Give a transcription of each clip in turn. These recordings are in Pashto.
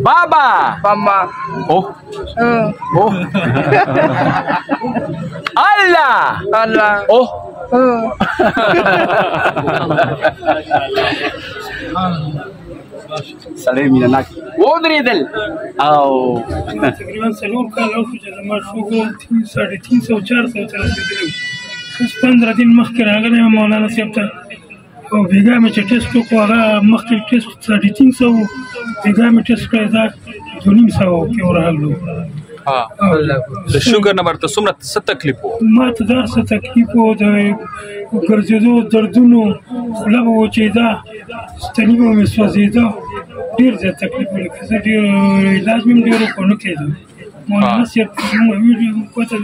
Baba. Mama. Oh. Oh. Allah. Allah. Oh. سلام من هناك ودريدل او تقریبا 4 کال او چې ما شوګر 350 400 تر رسیدلی 15 دن مخکې راغلی مولانا صاحب ته او بیګا مې چې ټیسټ وکړو هغه مخکې ټیسټ 350 بیګا مې ټیسټ کړی دا 250 کې ورغلو. د شوګر نمبر ته څومره څه تکلیف و؟ ما ته دا څه تکلیف و د ګرځېدو دردونو خوله به وچېده ستني به مې سوځېده ډېر زیات تکلیف و لکه زه ډېر علاج مې هم ډېر وکړو نه کېده. مولانا صاحب موږ ویډیو کوته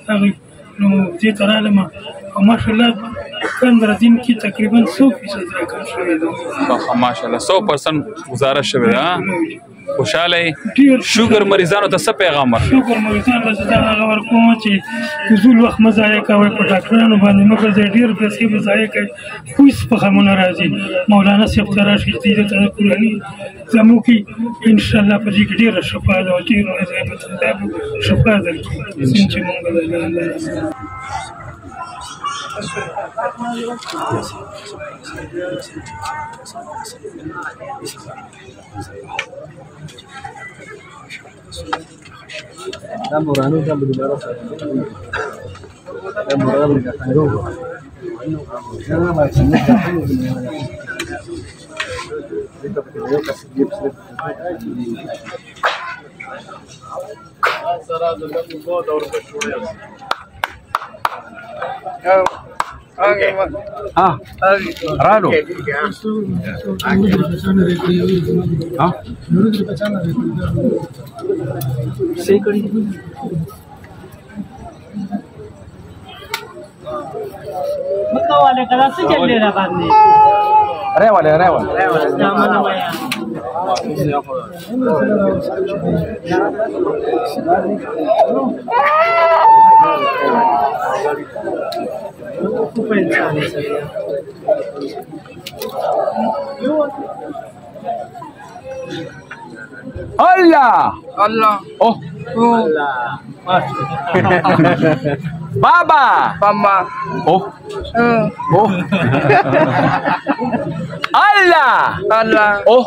هغې نو دې ته رالم او ماشاءالله 15 دن کې تقریبا 100% راکم شوی دی. ماشاءالله 100% گزاره شوی ده. خوشاله شوګر مریضانو ته څه پیغام ورکړي؟ شوګر مریضانو ته دا هغه ورکوم چې فضول وخت مه ضایع کوئ په ډاکټرانو باندې مه ګرځئ ډېر پیسې به ضایع کوئ هېڅ په غمونه راځي مولانا صاحب ته راشئ دې ته قرآني زموږ کې انشاءالله په دې کې ډېره شفا ده او ډېر شفا درکړي چې موږ da morano da budara da morano da tayro yana ma chinne da ita yo kasi gips sara da lagu god aur pe chhode Okay. Rano. वाले कदा से चल रहा बाद में रेवाले जामना भैया Allah. Allah. Oh. Baba. Mama. Oh. Oh. Allah. Allah. Oh.